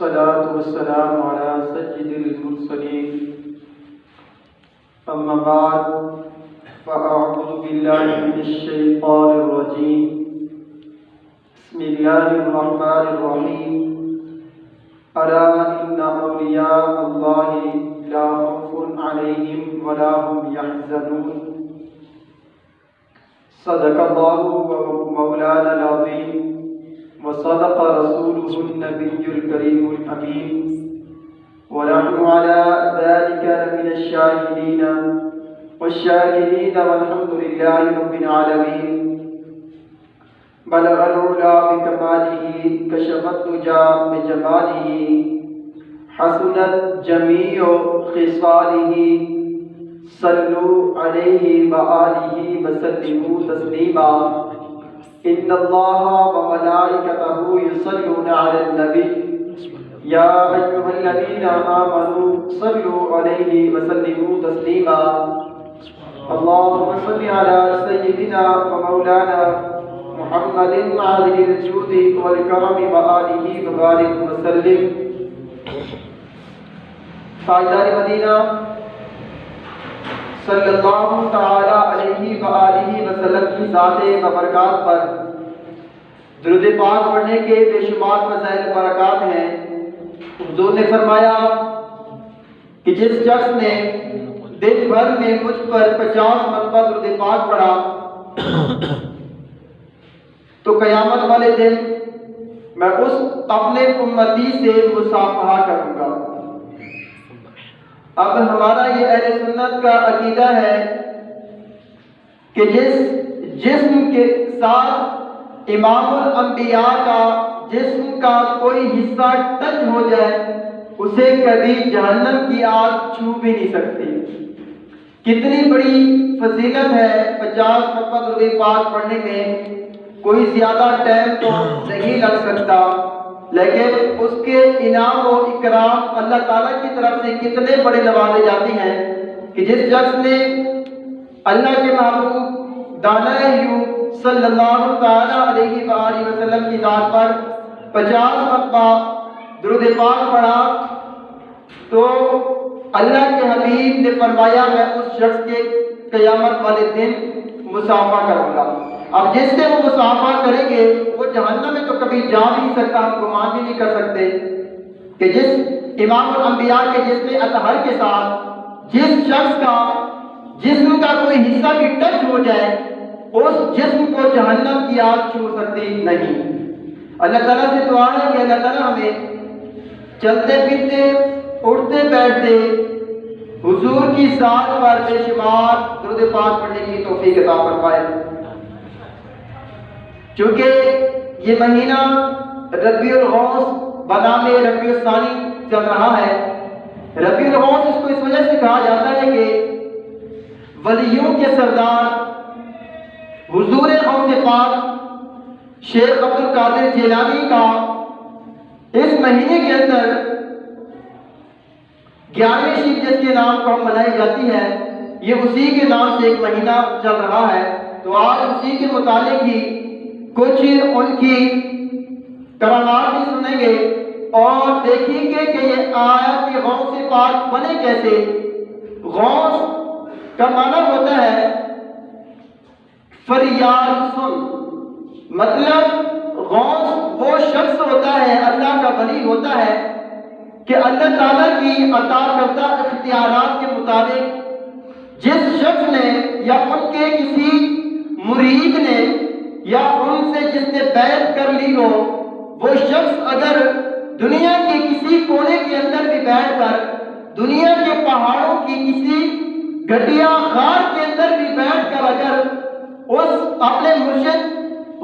الصلاة والسلام على سيد المرسلين أما بعد فأعوذ بالله من الشيطان الرجيم بسم الله الرحمن الرحيم ألا إن أولياء الله لا خوف عليهم ولا هم يحزنون صدق الله مولانا العظيم وصدق رسوله النبي الكريم الأمين ونحن على ذلك لمن الشاهدين والشاكرين والحمد لله رب العالمين بلغ العلا بكماله كشف الدجى بجماله حسنت جميع خصاله صلوا عليه وآله وسلموا تسليما إن الله وملائكته يصلون على النبي يا أيها الذين آمنوا صلوا عليه وسلموا تسليما اللهم صل على سيدنا ومولانا محمد عادل الجود والكرم وآله وبارك وسلم تاجدار مدینہ صلی اللہ تعالی علیہ وآلہ وسلم کی ذات ببرکات پر درود پاک پڑھنے کے بے شمار فضائل برکات ہیں۔ حضور نے فرمایا کہ جس شخص نے دن بھر میں مجھ پر 50 مرتبہ درود پاک پڑھا تو قیامت والے دن میں اس اپنے امتی سے مصافحہ کروں گا۔ اب ہمارا یہ اہل سنت کا عقیدہ ہے کہ جس جسم کے ساتھ امام الانبیاء کا جسم کا کوئی حصہ ٹچ ہو جائے اسے کبھی جہنم کی آگ چھو بھی نہیں سکتی۔ کتنی بڑی فضیلت ہے 50 مرتبہ درود پاک پڑھنے میں، کوئی زیادہ ٹائم تو نہیں لگ سکتا، لیکن اس کے انعام و اکرام اللہ تعالیٰ کی طرف سے کتنے بڑے نوازے جاتے ہیں کہ جس شخص نے اللہ کے محبوب دانا ایوب صلی اللہ تعالیٰ علیہ وآلہ وسلم کی ذات پر 50 مرتبہ درود پاک پڑھا تو اللہ کے حبیب نے فرمایا میں اس شخص کے قیامت والے دن مصافحہ کروں گا۔ اب جس سے وہ مصافحہ کریں گے وہ جہنم میں تو کبھی جا بھی نہیں سکتا، ہم گمان بھی نہیں کر سکتے کہ جس امام الانبیاء کے جسم اطہر کے ساتھ جس شخص کا جسم کا کوئی حصہ بھی ٹچ ہو جائے اس جسم کو جہنم کی آگ چھو سکتی نہیں۔ اللہ تعالیٰ سے دعا ہے کہ اللہ تعالیٰ ہمیں چلتے پھرتے اٹھتے بیٹھتے حضور کی ذات پر بے شمار درود پاک پڑھنے کی توفیق عطا فرمائے۔ چونکہ یہ مہینہ ربیع الغوث بنام ربیع الثانی چل رہا ہے۔ ربیع الغوث اس کو اس وجہ سے کہا جاتا ہے کہ ولیوں کے سردار حضور غوث پاک شیخ عبد القادر جیلانی کا اس مہینے کے اندر 11ویں شب جس کے نام کو ہم منائی جاتی ہے، یہ اسی کے نام سے ایک مہینہ چل رہا ہے، تو آج اسی کے متعلق ہی کچھ ان کی کرامات بھی سنیں گے اور دیکھیں گے کہ یہ آیت کہ غوث پاک بنے کیسے۔ غوث کا معنی ہوتا ہے فریاد سن، مطلب غوث وہ شخص ہوتا ہے، اللہ کا ولی ہوتا ہے کہ اللہ تعالیٰ کی عطا کردہ اختیارات کے مطابق جس شخص نے یا ان کے کسی مرید نے یا ان سے جس نے بیعت کر لی ہو، وہ شخص اگر دنیا کے کسی کونے کے اندر بھی بیٹھ کر دنیا کے پہاڑوں کی کسی گھٹیا غار کے اندر بھی بیٹھ کر اگر اس اپنے مرشد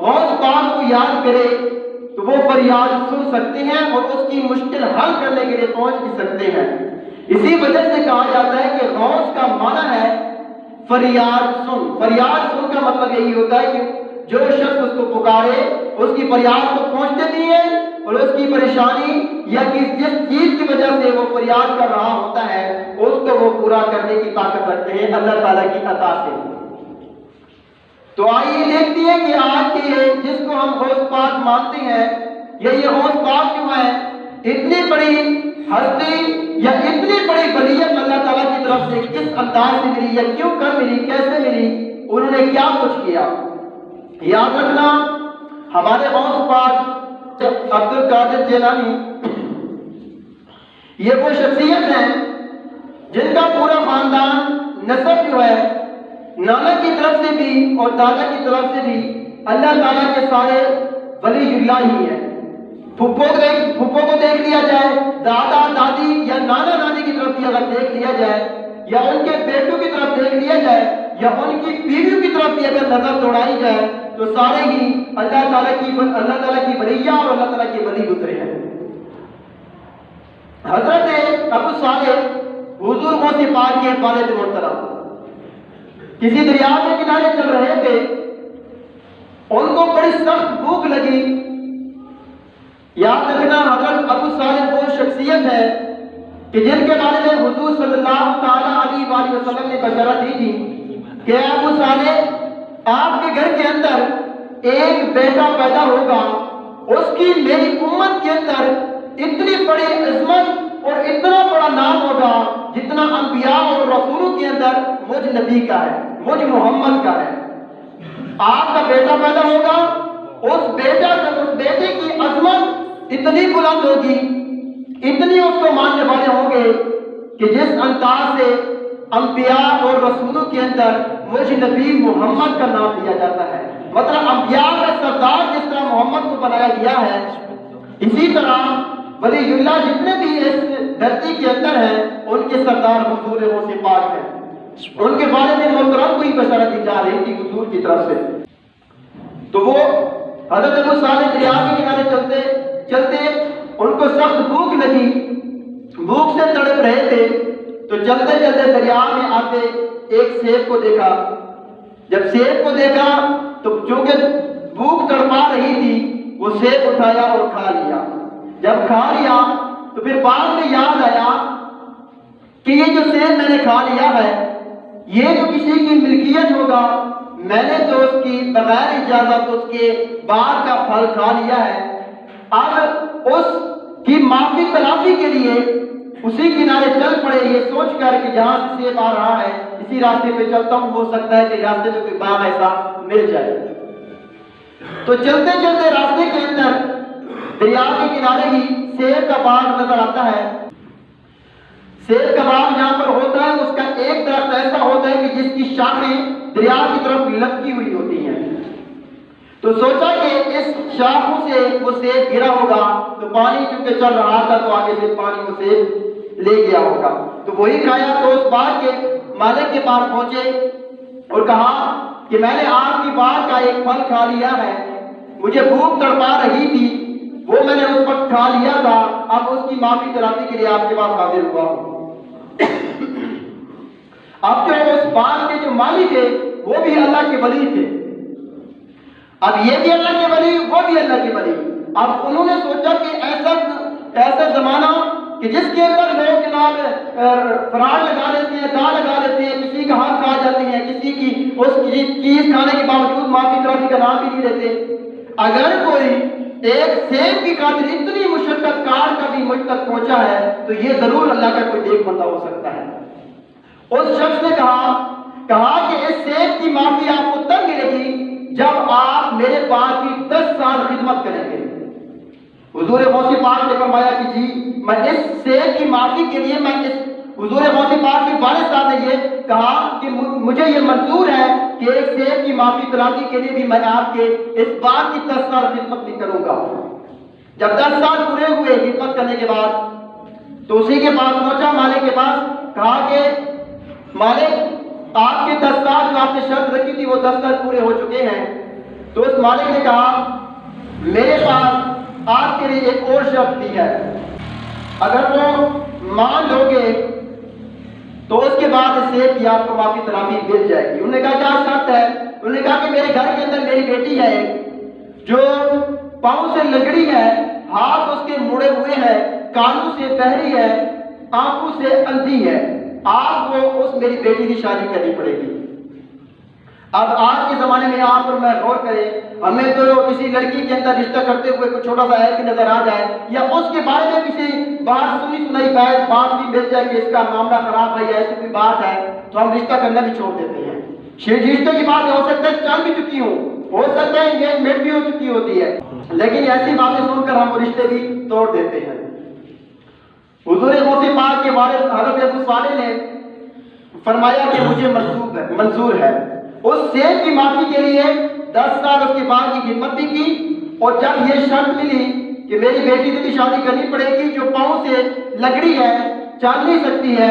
غوث پاک کو یاد کرے تو وہ فریاد سن سکتے ہیں اور اس کی مشکل حل کرنے کے لیے پہنچ بھی سکتے ہیں۔ اسی وجہ سے کہا جاتا ہے کہ غوث کا معنی ہے فریاد سن۔ فریاد سن کا مطلب یہی ہوتا ہے کہ جو شخص اس کو پکارے اس کی فریاد کو پہنچتے بھی ہے اور اس کی پریشانی یا جس چیز کی وجہ سے وہ فریاد کر رہا ہوتا ہے اس کو وہ پورا کرنے کی طاقت رکھتے ہیں اللہ تعالیٰ کی عطا سے۔ تو آئیے دیکھتے ہیں کہ آج کے جس کو ہم غوث پاک مانتے ہیں یا یہ غوث پاک جو ہے اتنی بڑی ہستی یا اتنی بڑی ولیت اللہ تعالیٰ کی طرف سے کس انداز سے ملی یا کیوں کر ملی، کیسے ملی، انہوں نے کیا کچھ کیا؟ یاد رکھنا ہمارے غوث پاک عبد القادر جیلانی یہ وہ شخصیت ہیں جن کا پورا خاندان نسب جو ہے نانا کی طرف سے بھی اور دادا کی طرف سے بھی اللہ تعالیٰ کے سارے ولی اللہ ہی ہیں۔ پھپھو کو دیکھ لیا جائے، دادا دادی یا نانا نانی کی طرف بھی اگر دیکھ لیا جائے، یا ان کے بیٹوں کی طرف دیکھ لیا جائے، یا ان کی بیویوں کی طرف بھی اگر نظر دوڑائی جائے تو سارے ہی اللہ تعالیٰ کی ولیہ اور اللہ تعالیٰ کی ولی گزرے ہیں۔ حضرت ابو صالح حضور غوث پاک کے والد محترم کسی دریا کے کنارے چل رہے تھے، ان کو بڑی سخت بھوک لگی۔ یاد رکھنا حضرت ابو صالح وہ شخصیت ہے کہ جن کے بارے میں حضور صلی اللہ تعالیٰ علیہ وآلہ وسلم نے بشارت دی تھی کہ ابو صالح آپ کے گھر کے اندر ایک بیٹا پیدا ہوگا، اس کی میری امت کے اندر اتنی بڑی عظمت اور اتنا بڑا نام ہوگا جتنا انبیاء اور رسولوں کے اندر مجھ نبی کا ہے، مجھ محمد کا ہے۔ آپ کا بیٹا پیدا ہوگا، اس بیٹے کی عظمت اتنی بلند ہوگی، اتنی اس کو ماننے والے ہوں گے کہ جس انداز سے انبیاء اور رسولوں کے اندر مجھ نبی محمد کا نام دیا جاتا ہے، مطلب انبیاء کا سردار جس طرح محمد کو بنایا گیا ہے، اسی طرح ولی اللہ جتنے بھی اس دھرتی کے اندر ہیں ان کے سردار حضور غوث پاک ہیں۔ ان کے بارے میں محترم کو ہی بشارت دی جا رہی تھی حضور کی طرف سے۔ تو وہ حضرت ابو صالح دریا کے کنارے چلتے چلتے ان کو سخت بھوک لگی، بھوک سے تڑپ رہے تھے، تو چلتے چلتے دریا میں آتے ایک سیب کو دیکھا۔ جب سیب کو دیکھا تو چونکہ بھوک تڑپا رہی تھی وہ سیب اٹھایا اور کھا لیا۔ جب کھا لیا تو پھر بعد میں یاد آیا کہ یہ جو سیب میں نے کھا لیا ہے یہ جو کسی کی ملکیت ہوگا، میں نے تو اس کی بغیر اجازت اس کے باغ کا پھل کھا لیا ہے، اب اس کی معافی تلافی کے لیے اسی کنارے چل پڑے یہ سوچ کر کہ جہاں سے سیب آ رہا ہے اسی راستے پہ چلتا ہوں، ہو سکتا ہے کہ راستے میں کوئی باغ ایسا مل جائے۔ تو چلتے چلتے راستے کے اندر دریا کے کنارے ہی سیب کا باغ نظر آتا ہے۔ سیب کا باغ جہاں پر ہوتا ہے اس کا ایک درخت ایسا ہوتا ہے کہ جس کی شاخیں دریا کی طرف لپکی ہوئی ہوتی ہیں، تو سوچا کہ اس شاخوں سے وہ سیب گرا ہوگا، تو پانی چونکہ چل رہا تھا تو آگے سے پانی وہ سیب لے گیا ہوگا، تو وہی کھایا۔ تو اس باغ کے مالک کے پاس پہنچے اور کہا کہ میں نے آپ کی باغ کا ایک پھل کھا لیا ہے، مجھے بھوک تڑپا رہی تھی، وہ میں نے اس وقت کھا لیا تھا، اب اس کی معافی تلافی کے لیے آپ کے پاس حاضر ہوا ہوں۔ اب جو اس باغ کے جو مالی تھے وہ بھی اللہ کے ولی تھے، اب یہ بھی اللہ کے ولی وہ بھی اللہ کے ولی۔ اب انہوں نے سوچا کہ ایسا زمانہ کہ جس کے اندر لوگ جناب فراڈ لگا لیتے ہیں، دا لگا لیتے ہیں، کسی کا حق کھا جاتے ہیں، کسی کی اس چیز کھانے کے باوجود معافی تلافی کا نام بھی نہیں لیتے، اگر کوئی ایک سیب کی خاطر اتنی مشقت کار کا بھی مجھ تک پہنچا ہے تو یہ ضرور اللہ کا کوئی نیک بندہ ہو سکتا ہے۔ اس شخص نے کہا کہ اس سیب کی معافی آپ کو تب ملے گی جب آپ میرے پاس کی 10 سال خدمت کریں گے۔ حضور غوث پاک نے فرمایا کہ جی میں اس سیب کی معافی کے لیے میں اس حضور غوث پاک کے والد صاحب نے یہ کہا کہ مجھے یہ منظور ہے کہ ایک سیب کی معافی تلافی کے لیے بھی میں آپ کے اس بات کی 10 سال خدمت بھی کروں گا۔ جب 10 سال پورے ہوئے خدمت کرنے کے بعد تو اسی کے پاس پہنچا، مالک کے پاس، کہا کہ مالک آپ کے 10 سال جو آپ نے شرط رکھی تھی وہ 10 سال پورے ہو چکے ہیں۔ تو اس مالک نے کہا میرے پاس آپ کے لیے ایک اور شرط بھی ہے، اگر وہ مان لو گے تو اس کے بعد سیب کی آپ کو معافی تلافی مل جائے گی۔ انہوں نے کہا کیا شرط ہے؟ انہوں نے کہا کہ میرے گھر کے اندر میری بیٹی ہے جو پاؤں سے لنگڑی ہے، ہاتھ اس کے مڑے ہوئے ہیں، کانوں سے بہری ہے، آنکھوں سے اندھی ہے، آپ کو اس میری بیٹی کی شادی کرنی پڑے گی۔ اب آج کے زمانے میں آپ اور میں غور کریں، ہمیں تو کسی لڑکی کے اندر رشتہ کرتے ہوئے کوئی چھوٹا سا عیب نظر آ جائے، یا اس کے بارے میں کسی بات سنائی بات بھی مل جائے کہ اس کا معاملہ خراب ہے یا ایسی کوئی بات ہے، تو ہم رشتہ کرنا بھی چھوڑ دیتے ہیں۔ رشتے کی بات ہو سکتا ہے چل بھی چکی ہو سکتا ہے انگیجمنٹ بھی ہو چکی ہوتی ہے، لیکن ایسی باتیں سن کر ہم وہ رشتے بھی توڑ دیتے ہیں۔ حضور غوث پاک کے والد حضرت ابو صالح نے فرمایا کہ مجھے منظور ہے۔ اس سیب کی معافی کے لیے 10 سال اس کے بعد کی خدمت بھی کی، اور جب یہ شرط ملی کہ میری بیٹی سے بھی شادی کرنی پڑے گی جو پاؤں سے لگڑی ہے، چل نہیں سکتی ہے،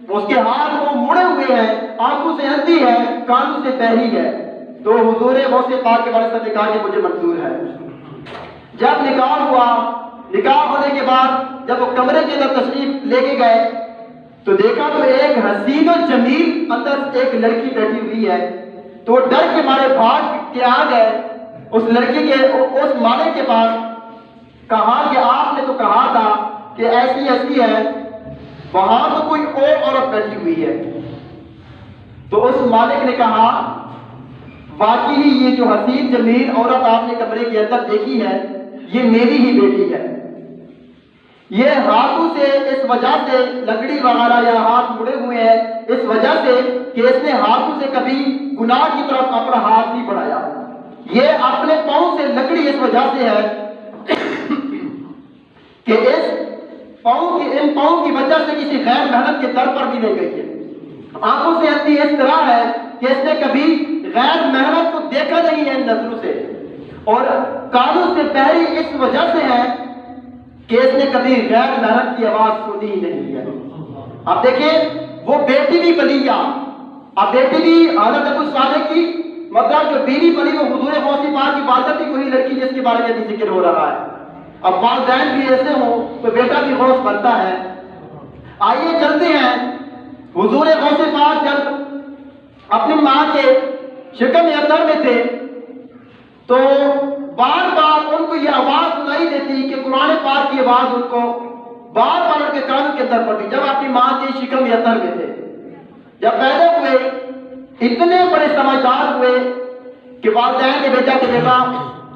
اس کے ہاتھ وہ مڑے ہوئے ہیں، آنکھوں سے اندھی ہے، کانوں سے بہری ہے، تو حضور غوث پاک کے والد صاحب نے کہا کہ مجھے منظور ہے۔ جب نکاح ہوا، نکاح ہونے کے بعد جب وہ کمرے کے اندر تشریف لے کے گئے تو دیکھا تو ایک حسین و جمیل اندر ایک لڑکی بیٹھی ہوئی ہے، تو ڈر کے مارے بھاگ کے آ گئے اس لڑکی کے اس مالک کے پاس، کہا کہ آپ نے تو کہا تھا کہ ایسی ایسی ہے، وہاں تو کوئی اور عورت بیٹھی ہوئی ہے۔ تو اس مالک نے کہا واقعی یہ جو حسین جمیل عورت آپ نے کمرے کے اندر دیکھی ہے یہ میری ہی بیٹی ہے، یہ ہاتھوں سے اس وجہ سے لکڑی وغیرہ یا ہاتھ مڑے ہوئے ہیں اس وجہ سے کہ اس نے ہاتھوں سے کبھی گناہ کی طرف اپنا ہاتھ نہیں بڑھایا، یہ اپنے پاؤں سے لکڑی اس وجہ سے ہے کہ ان پاؤں کی وجہ سے کسی غیر محرم کے در پر بھی نہیں گئی ہے، آنکھوں سے اندھی اس طرح ہے کہ اس نے کبھی غیر محرم کو دیکھا نہیں ہے نظروں سے، اور کانوں سے بہری اس وجہ سے ہے کہ اس نے کبھی غیر محرم کی آواز سنی ہی نہیں ہے۔ اب دیکھیں وہ بیٹی بھی بلیہ، اب بیٹی بھی حضرت ابو صالح کی مطلب جو بیوی بنی وہ حضور غوث پاک کی والدہ بھی وہی لڑکی جس کے بارے میں بھی ذکر ہو رہا ہے۔ اب والدین بھی ایسے ہوں تو بیٹا بھی غوث بنتا ہے۔ آئیے چلتے ہیں، حضور غوث پاک جب اپنی ماں کے شکم اندر میں تھے تو بار بار ان کو یہ آواز سنائی دیتی کہ قرآن پاک کی آواز ان کو بار بار ان کے کانوں کے اندر پڑتی، جب اپنی ماں کے شکم اندر میں تھے۔ جب پیدا ہوئے اتنے بڑے سمجھدار ہوئے کہ والدین نے بھیجا کہ بیٹا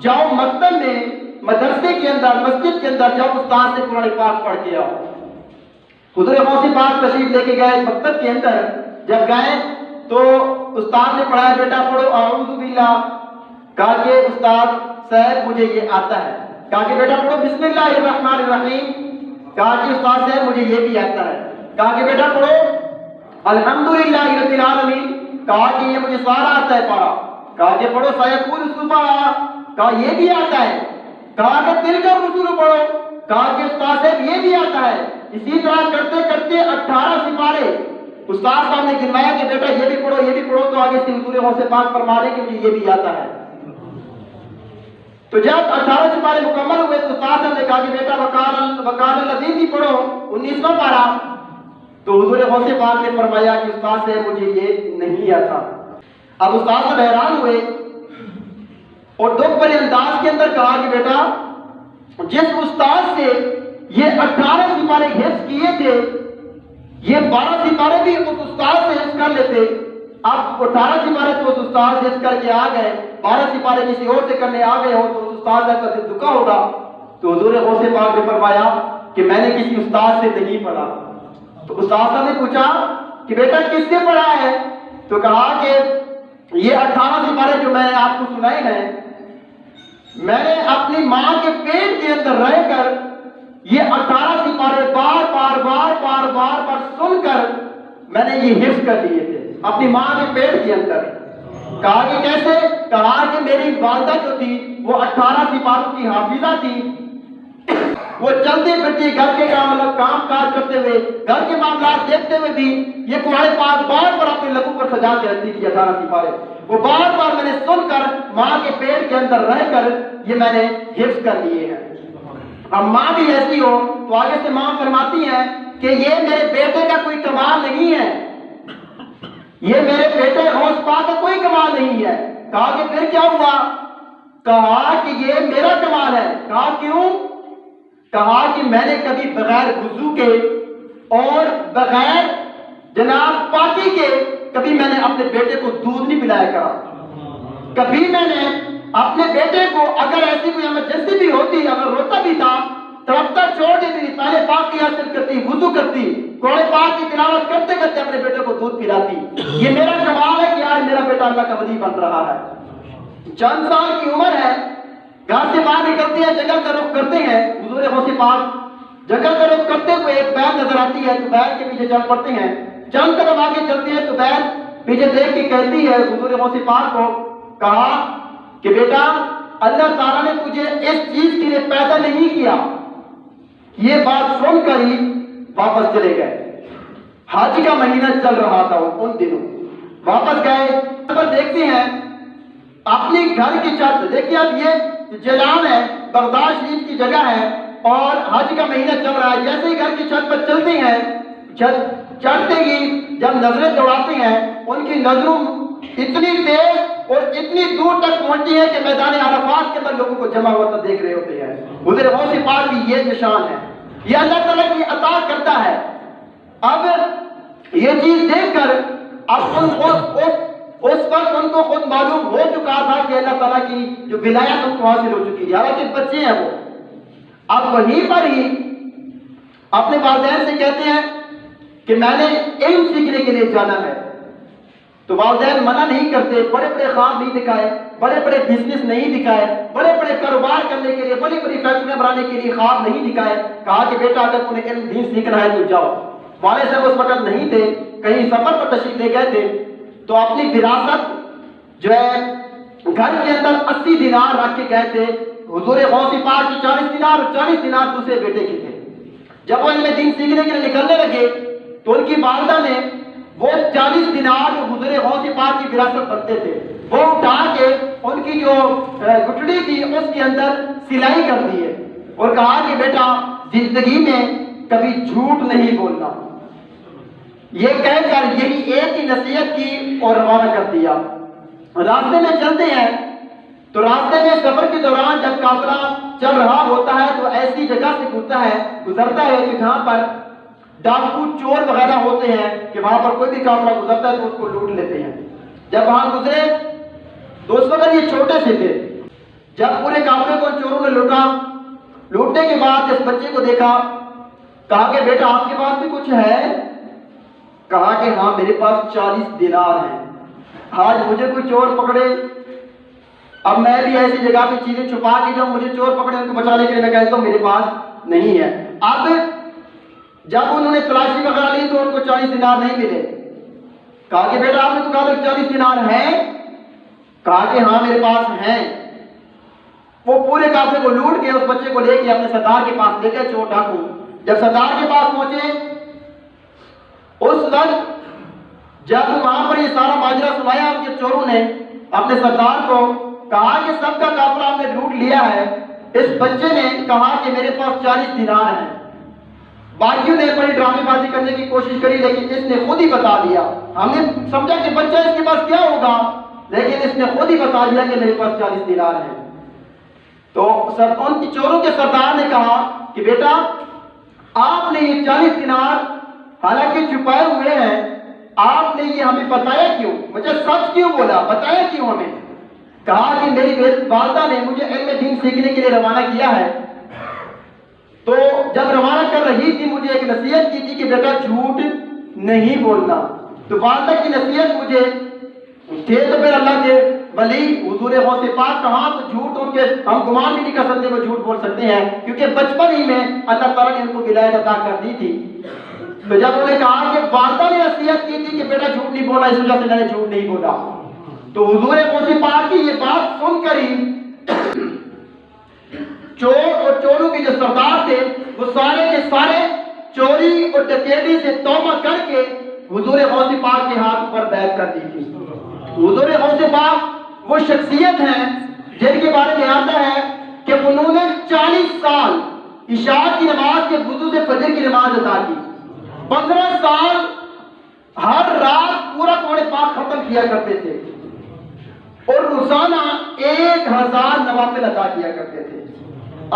جاؤ مکتب میں، مدرسے کے اندر، مسجد کے اندر جاؤ استاد سے قرآن پاک پڑھ کے آؤ۔ حضور غوث پاک تشریف لے کے گئے مکتب کے اندر، جب گئے تو استاد نے پڑھایا بیٹا پڑھو اعوذ باللہ، کہا کہ استاد صاحب مجھے یہ آتا ہے، کہا کہ بیٹا پڑھو بسم اللہ الرحمن الرحیم، کہا کہ استاد صاحب مجھے یہ بھی آتا ہے، کہا کہ بیٹا پڑھو الحمدللہ رب العالمین، کہا کہ یہ مجھے سارا آتا ہے پڑھا، کہا کہ پڑھو سیقول السفہاء، کہا یہ بھی آتا ہے، کہا کہ تلک الرسل پڑھو، کہا کہ استاد صاحب یہ بھی آتا ہے۔ اسی طرح کرتے کرتے 18 سپارے استاد صاحب نے گنوایا کہ بیٹا یہ بھی پڑھو یہ بھی پڑھو، تو آگے سے حضور غوث پاک فرما رہے کہ مجھے یہ بھی آتا ہے۔ تو جب 18 سپارے مکمل ہوئے تو استاد صاحب نے کہا کہ بیٹا وقال الذین بھی پڑھو 19واں پارہ، تو حضور غوث پاک نے فرمایا کہ استاد صاحب مجھے یہ نہیں آتا۔ اب استاد صاحب حیران ہوئے اور دکھ بھرے انداز کے اندر کہا کہ بیٹا جس استاد سے یہ 18 سپارے حفظ کیے تھے یہ 12 سپارے بھی اس استاد سے حفظ کر لیتے، اب 18 سپارے تو اس استاد سے حفظ کر کے آ گئے، 12 سپارے کسی اور سے کرنے آ گئے ہو تو اس استاد کا دل دکھا ہوگا۔ تو حضور غوث پاک نے فرمایا کہ میں نے کسی استاد سے نہیں پڑھا۔ تو استاد صاحب نے پوچھا کہ بیٹا کس سے پڑھا ہے؟ تو کہا کہ یہ 18 سپارے جو میں نے آپ کو سنائے ہیں میں نے اپنی ماں کے پیٹ کے اندر رہ کر یہ 18 سپارے بار سن کر میں نے یہ حفظ کر لیے تھے اپنی ماں کے پیٹ کے اندر۔ کہا کہ کیسے؟ کہا کہ میری والدہ جو تھی وہ 18 سپاروں کی حافظہ تھی، وہ چلتے پھرتے گھر کے کام کاج کرتے ہوئے گھر کے معاملات دیکھتے ہوئے بھی یہ قرآن پاک بار بار اپنے لبوں پر سجا کے رکھتی تھی 18 سپارے، وہ بار بار میں نے سن کر ماں کے پیٹ کے اندر رہ کر یہ میں نے حفظ کر لیے ہیں۔ اب ماں بھی ایسی ہو تو آگے سے ماں فرماتی ہیں کہ یہ میرے بیٹے کا کوئی کمال نہیں ہے، یہ میرے بیٹے غوث پاک کا کوئی کمال نہیں ہے۔ کہا کہ پھر کیا ہوا؟ کہا کہ یہ میرا کمال ہے۔ کہا کیوں؟ کہا کہ میں نے کبھی بغیر وضو کے اور بغیر جناب پاکی کے کبھی میں نے اپنے بیٹے کو دودھ نہیں پلایا کرا. کبھی میں نے اپنے بیٹے کو اگر ایسی کوئی ایمرجنسی بھی ہوتی, اگر روتا بھی تھا تو رفتہ چھوڑ دیتی تھی, پہلے پاک کی حاصل کرتی, وضو کرتی, قرآن پاک کی تلاوت کرتے کرتے اپنے بیٹے کو دودھ پلاتی. یہ میرا کمال ہے کہ آج میرا بیٹا اللہ کا ولی بن رہا ہے. چند سال کی عمر ہے, گھر سے باہر نکلتے ہیں, جنگل کا رخ کرتے ہیں. حضور غوث پاک جنگل کا رخ کرتے ہوئے ایک بیل نظر آتی ہے تو بیل کے پیچھے چل پڑتے ہیں. چند قدم آگے چلتے ہیں تو بیل پیچھے دیکھ کے کہتی ہے حضور غوث پاک کو, کہا کہ بیٹا اللہ تعالیٰ نے تجھے اس چیز کے لیے پیدا نہیں کیا. یہ بات سن کر ہی واپس چلے گئے. حج کا مہینہ چل رہا تھا ان دنوں. واپس گئے پر دیکھتے ہیں اپنے گھر کی چھت, دیکھیے اب یہ جیلان ہے, بغداد شریف کی جگہ ہے اور حج کا مہینہ چل رہا ہے. جیسے ہی گھر کی چھت پر چلتے ہیں, چڑھتے ہی جب نظریں دوڑاتے ہیں ان کی نظروں اتنی تیز اور اتنی دور تک پہنچتی ہے کہ میدان عرفات کے اندر لوگوں کو جمع ہوا دیکھ رہے ہوتے ہیں. حضور غوث پاک کی یہ نشان ہے, یہ اللہ تعالیٰ کی عطا کرتا ہے. اب یہ چیز دیکھ کر اب اس وقت ان کو خود معلوم ہو چکا تھا کہ اللہ تعالیٰ کی جو ولایت ان کو حاصل ہو چکی ہے. حالانکہ بچے ہیں وہ. اب وہیں پر ہی اپنے والدین سے کہتے ہیں کہ میں نے علم سیکھنے کے لیے جانا ہے. تو والدین منع نہیں کرتے, بڑے بڑے خواب نہیں دکھائے, بڑے بڑے بزنس نہیں دکھائے, بڑے بڑے کاروبار کرنے کے لیے, بڑی بڑی فیکٹریاں بنانے کے لیے خواب نہیں دکھائے. کہا کہ بیٹا اگر تمہیں علم دین سیکھنا ہے تو جاؤ. والد صاحب اس وقت نہیں تھے, کہیں سفر پر تشریف لے گئے تھے, تو اپنی وراثت جو ہے گھر کے اندر 80 دینار رکھ کے گئے تھے. حضور غوث پاک کی 40 دینار اور 40 دینار دوسرے بیٹے کے تھے. جب وہ علم دین سیکھنے کے لیے نکلنے لگے تو ان کی والدہ نے وہ 40 دینار جو حضور غوث پاک کی وراثت رکھتے تھے وہ اٹھا کے ان کی جو گٹڑی تھی اس کے اندر سلائی کر دی ہے اور کہا کہ بیٹا زندگی میں کبھی جھوٹ نہیں بولنا. یہ کہہ کر یہی ایک ہی نصیحت کی اور روانہ کر دیا. راستے میں چلتے ہیں تو راستے میں سفر کے دوران جب قافلہ چل رہا ہوتا ہے تو ایسی جگہ سے گزرتا ہے کہ جہاں پر ڈاکو چور وغیرہ ہوتے ہیں کہ وہاں پر کوئی بھی قافلہ گزرتا ہے تو اس کو لوٹ لیتے ہیں. جب وہاں گزرے تو اس وقت یہ چھوٹے سے تھے. جب پورے قافلے کو چوروں نے لوٹا, لوٹنے کے بعد اس بچے کو دیکھا, کہا کہ بیٹا آپ کے پاس بھی کچھ ہے؟ کہا کہ ہاں میرے پاس 40 دینار ہیں. آج مجھے کوئی چور پکڑے, اب میں بھی ایسی جگہ پہ چیزیں چھپا کے جاؤں, مجھے چور پکڑے ان کو بچانے کے لیے میں کہتا ہوں میرے پاس نہیں ہے. اب جب انہوں نے تلاشی وغیرہ لی تو ان کو 40 دینار نہیں ملے. کہا کہ بیٹا آپ نے تو کہا 40 دینار ہیں؟ کہا کہ ہاں میرے پاس ہیں. وہ پورے قافلے کو لوٹ کے اس بچے کو لے کے اپنے سردار کے پاس لے گئے چور ڈاکو. جب سردار کے پاس پہنچے اس وقت جب وہاں پر یہ سارا ماجرا سنایا ان کے چوروں نے اپنے سردار کو, کہا کہ سب کا قافلہ ہم نے لوٹ لیا ہے. اس بچے نے کہا کہ میرے پاس 40 دینار ہیں. باقیوں نے بڑی ڈرامے بازی کرنے کی کوشش کری لیکن اس نے خود ہی بتا دیا. ہم نے سمجھا کہ بچہ اس کے پاس کیا ہوگا, لیکن اس نے خود ہی بتا دیا کہ میرے پاس 40 دینار ہیں. تو ان کی چوروں کے سردار نے کہا کہ بیٹا آپ نے یہ 40 دینار حالانکہ چھپائے ہوئے ہیں, آپ نے یہ ہمیں بتایا کیوں؟ مجھے سچ کیوں بولا, بتایا کیوں ہمیں؟ کہا کہ میری والدہ نے مجھے علم دین سیکھنے کے لیے روانہ کیا ہے, تو جب روانہ کر رہی تھی مجھے ایک نصیحت کی تھی کہ بیٹا جھوٹ نہیں بولنا. تو والدہ کی نصیحت مجھے تھے تو پھر اللہ کے ولی حضور غوث پاک کہاں تو جھوٹ ان کے ہم گمان بھی نہیں کر سکتے وہ جھوٹ بول سکتے ہیں, کیونکہ بچپن ہی میں اللہ تعالیٰ نے ان کو ولایت عطا کر دی تھی. تو جب انہوں نے کہا کہ والدہ نے نصیحت کی تھی کہ بیٹا جھوٹ نہیں بولا, اس وجہ سے میں نے جھوٹ نہیں بولا, تو حضور غوث پاک کی یہ بات سن کر ہی چور اور چوروں کے جو سردار تھے وہ سارے کے سارے چوری اور ڈکیتی سے توبہ کر کے حضور غوث پاک کے ہاتھ پر بیعت کر دی تھی. حضور غوث پاک وہ شخصیت ہیں جن کے بارے میں آتا ہے کہ انہوں نے 40 سال عشاء کی نماز کے وضو سے فجر کی نماز ادا کی. 15 سال ہر رات پورا قرآن پاک ختم کیا کرتے تھے اور روزانہ 1000 نوافل ادا کیا کرتے تھے.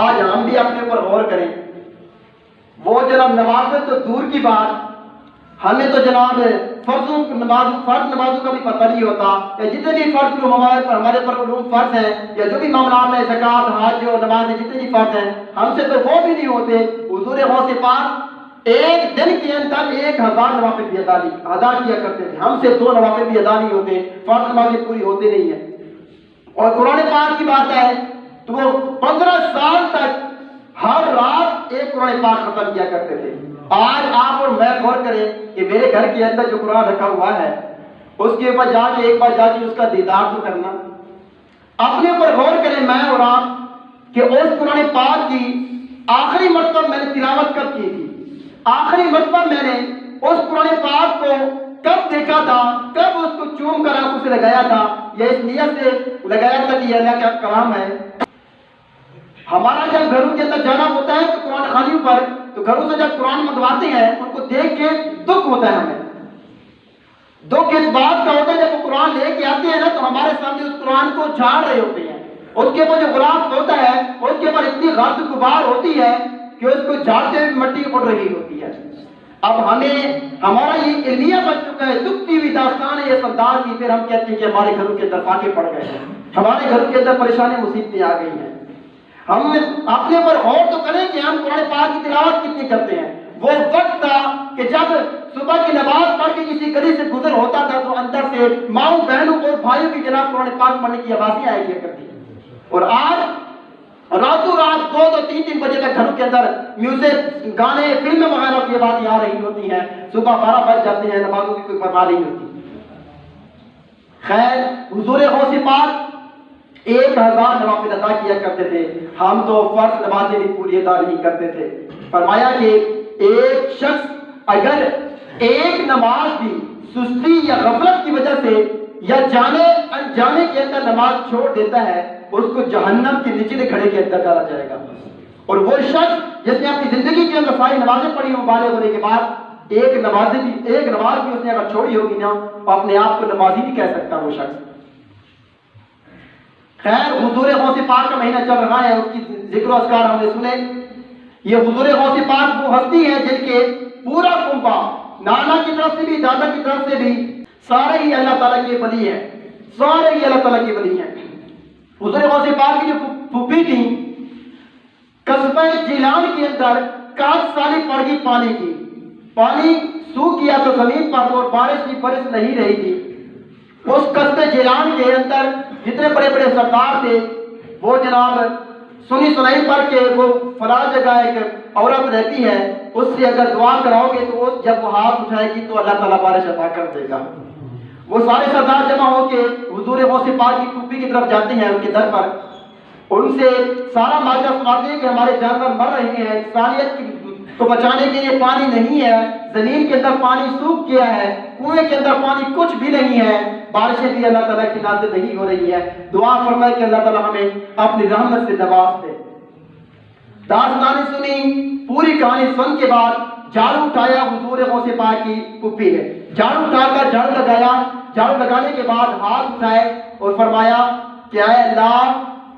آج ہم بھی اپنے اوپر غور کریں, وہ جناب نوافل تو دور کی بات, ہمیں تو جناب فرض نمازوں کا بھی پتہ نہیں ہوتا، یا جتنے بھی فرض ہمارے پر علوم فرض ہیں، یا جو بھی معاملات ہیں زکوٰۃ حج اور نماز جتنے بھی فرض ہیں ہم سے تو وہ بھی نہیں ہوتے۔ حضور غوث پاک ایک دن کے اندر 1000 نوافل بھی ادا کیا کرتے تھے، ہم سے 2 نوافل بھی ادا نہیں ہوتے، فرض نمازیں پوری ہوتے نہیں ہیں۔ اور قرآن پاک کی بات ہے تو وہ 15 سال تک ہر رات ایک قرآن پاک ختم کیا کرتے تھے۔ آج آپ اور میں غور کریں کہ میرے گھر کے اندر جو قرآن رکھا ہوا ہے اس کے اوپر جا کے ایک بار جا کے اس کا دیدار تو کرنا، اپنے اوپر غور کریں میں اور آپ کہ اس قرآن پاک کی آخری مرتبہ میں نے تلاوت کب کی تھی، آخری مرتبہ میں نے اس قرآن پاک کو کب دیکھا تھا، کب اس کو چوم کر آنکھوں سے لگایا تھا، یا اس نیت سے لگایا تھا کہ یہ اللہ کا کلام ہے۔ ہمارا جب گھروں کے اندر جانا ہوتا ہے تو قرآن خانیوں پر، تو گھروں سے جب قرآن منگواتے ہیں ان کو دیکھ کے دکھ ہوتا ہے، ہمیں دکھ اس بات کا ہوتا ہے جب وہ قرآن لے کے آتے ہیں نا تو ہمارے سامنے اس قرآن کو جھاڑ رہے ہوتے ہیں، اس کے اوپر جو غلاف ہوتا ہے اس کے اوپر اتنی غلط غبار ہوتی ہے کہ اس کو جھاڑتے ہوئے مٹی اڑ رہی ہوتی ہے۔ اب ہمارا یہ علمیہ بن چکا ہے، دکھتی ہوئی داستان ہے یہ انداز کی، پھر ہم کہتے ہیں کہ ہمارے گھروں کے اندر فاقے پڑ گئے ہیں، ہمارے گھروں کے اندر پریشانی مصیبتیں آ گئی ہیں۔ ہم اپنے پر غور تو کریں کہ ہم قرآن پاک کی تلاوت کتنی کرتے ہیں۔ وہ وقت تھا کہ جب صبح کی نماز پڑھ کے کسی گلی سے گزر ہوتا تھا تو اندر سے ماؤں بہنوں اور بھائیوں کی جناب قرآن پاک پڑھنے کی آوازیں آیا کیا کرتی ہیں، اور آج راتوں رات 2-3 بجے تک گھروں کے اندر میوزک، گانے، فلمیں وغیرہ کی آوازیں آ رہی ہوتی ہیں، صبح 12 بج جاتے ہیں، نمازوں کی کوئی پرواہ نہیں ہوتی۔ خیر، حضور غوث پاک 1000 نوافل ادا کیا کرتے تھے، ہم تو فرض نمازیں بھی پوری ادا نہیں کرتے تھے۔ فرمایا کہ ایک شخص اگر ایک نماز بھی سستی یا غفلت کی وجہ سے یا جانے انجانے کے اندر نماز چھوڑ دیتا ہے اس کو جہنم کے نچلے کھڑے کے اندر ڈالا جائے گا۔ اور وہ شخص جس نے اپنی زندگی کے اندر ساری نمازیں پڑھی ہوں، بالغ ہونے کے بعد ایک نماز بھی اس نے اگر چھوڑی ہوگی نا تو اپنے آپ کو نمازی نہیں کہہ سکتا وہ شخص۔ خیر، حضور غوث پاک کا مہینہ چل رہا ہے، اس کی ذکر و اذکار ہم نے سنے۔ یہ حضور غوث پاک وہ ہستی ہے جن کے پورا کنبہ، نانا کی طرف سے بھی دادا کی طرف سے بھی سارے ہی اللہ تعالیٰ کے ولی ہیں، سارے ہی اللہ تعالیٰ کے ولی ہیں۔ حضور غوث پاک کی جو پھوپھی تھی قصبہ جیلان کے اندر 4 سال پڑ گئی پانی کی، پانی سوکھ گیا تو زمین پر اور بارش بھی برس نہیں رہی تھی۔ اس قصبہ جیلان کے اندر جتنے بڑے بڑے سردار تھے وہ جناب سنی سنائی پڑھ کے وہ فلاں جگہ ایک عورت رہتی ہے، اس سے اگر دعا کراؤ گے تو جب وہ ہاتھ اٹھائے گی تو اللہ تعالیٰ بارش عطا کر دے گا۔ وہ سارے سردار جمع ہو کے حضور غوث پاک کی پھوپھی کی طرف جاتے ہیں، ان کے در پر ان سے سارا معاملہ سناتے ہیں کہ ہمارے جانور مر رہے ہیں، انسانیت کو بچانے کے لیے پانی نہیں ہے، زمین کے اندر پانی سوکھ گیا ہے، کنویں کے اندر پانی کچھ بھی نہیں ہے، بارشیں بھی اللہ تعالیٰ کی نازل نہیں ہو رہی ہے، دعا فرمائے کہ اللہ تعالیٰ ہمیں اپنی رحمت سے نواز دے۔ داستان سنی، پوری کہانی سن کے بعد جھاڑو اٹھایا حضور غوث پاک کی پھوپھی نے، جھاڑو اٹھا کر جھاڑو لگایا، جھاڑو لگانے کے بعد ہاتھ اٹھائے اور فرمایا کہ اے اللہ،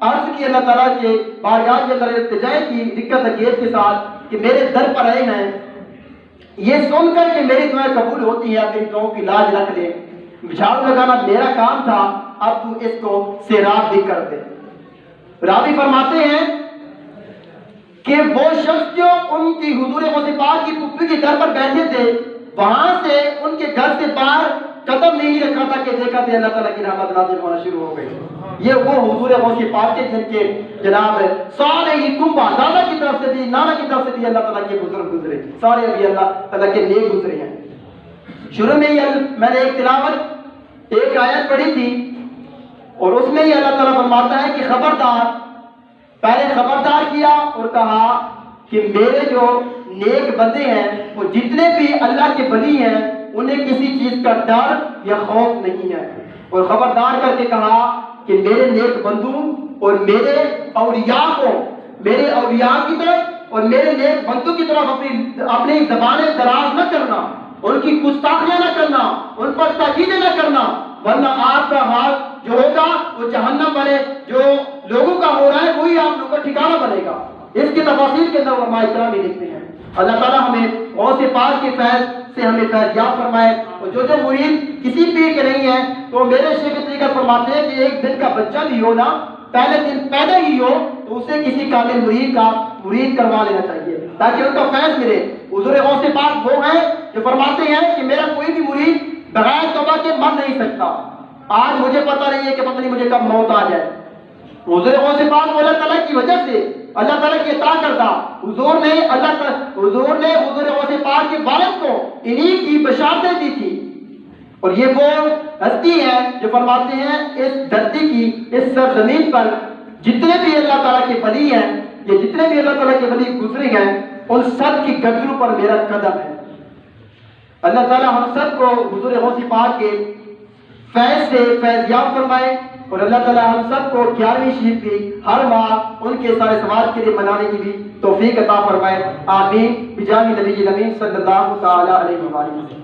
عرض کی اللہ تعالیٰ کے بارگاہ کے اندر التجا کی دقت اکیت کے ساتھ کہ میرے در پر آئے ہیں، یہ سن کر کہ میری دعائیں قبول ہوتی ہیں، میری دعاؤں کی لاج رکھ لے، جھاڑو لگانا میرا کام تھا، اب تو اس کو سیراب بھی کر دے۔ راوی فرماتے ہیں کہ وہ شخص جو ان کی حضور غوث پاک کی پھوپھی کے در پر بیٹھے تھے، وہاں سے ان کے گھر سے باہر قدم نہیں رکھا تھا کہ دیکھا تھا اللہ تعالیٰ کی رحمت نازل ہونا شروع ہو گئی۔ یہ وہ حضور غوث پاک کے جن کے جناب سارے ہی کنبہ، دادا کی طرف سے بھی نانا کی طرف سے بھی اللہ تعالیٰ کے بزرگ گزرے، سارے ابھی اللہ تعالیٰ کے نیک گزرے ہیں۔ شروع میں میں نے ایک تلاوت ایک آیت پڑھی تھی اور اس میں ہی اللہ تعالیٰ فرماتا ہے کہ خبردار، پہلے خبردار کیا اور کہا کہ میرے جو نیک بندے ہیں وہ جتنے بھی اللہ کے ولی ہیں انہیں کسی چیز کا ڈر یا خوف نہیں ہے، اور خبردار کر کے کہا کہ میرے نیک بندوں اور میرے اولیاء کو، میرے اولیاء کی طرف اور میرے نیک بندوں کی طرف اپنی زبانیں دراز نہ کرنا، ان کی گستاخیاں نہ کرنا، ان پر تاکیدیں نہ کرنا، ورنہ آپ کا حال جو ہوگا وہ جہنم والے جو لوگوں کا ہو رہا ہے وہی آپ لوگوں کا ٹھکانہ بنے گا۔ اس کی تفاصیل کے اندر علماء کرام بھی لکھتے ہیں۔ اللہ تعالیٰ ہمیں غوث پاک کے فیض سے ہمیں فیض یاب فرمائے. اور جو مرید کسی پیر کے نہیں ہے تو میرے شیخ طریقہ فرماتے ہیں کہ ایک دن کا بچہ بھی ہو نا، پہلے دن پیدا ہی ہو تو اسے کسی کامل مرید کا مرید کروا لینا چاہیے تاکہ ان کا فیض ملے. حضور غوث پاک وہ ہیں جو فرماتے ہیں کہ میرا کوئی بھی مرید بغیر توبہ کے مر نہیں سکتا. آج مجھے پتہ نہیں ہے کہ پتہ نہیں مجھے کب موت آ جائے. حضور غوث پاک کو اللہ تعالیٰ کی وجہ سے اللہ تعالیٰ کی اطاعت کرتا. حضور نے حضور غوث پاک کے والد کو انہی کی بشارتیں دی تھی. اور یہ وہ ہستی ہے جو فرماتے ہیں اس دھرتی کی اس سرزمین پر جتنے بھی اللہ تعالیٰ کے ولی ہیں، یہ جتنے بھی اللہ تعالیٰ کے ولی گزرے ہیں، ان سب کی گردنوں پر میرا قدم ہے. اللہ تعالیٰ ہم سب کو حضور غوث پاک کے فیض سے فیض یاب فرمائے. اور اللہ تعالیٰ ہم سب کو 11ویں شریف کی ہر ماہ ان کے سارے ثواب کے لیے منانے کی بھی توفیق عطا فرمائے. آمین بجاہ نبی الامین صلی اللہ تعالی علیہ وسلم.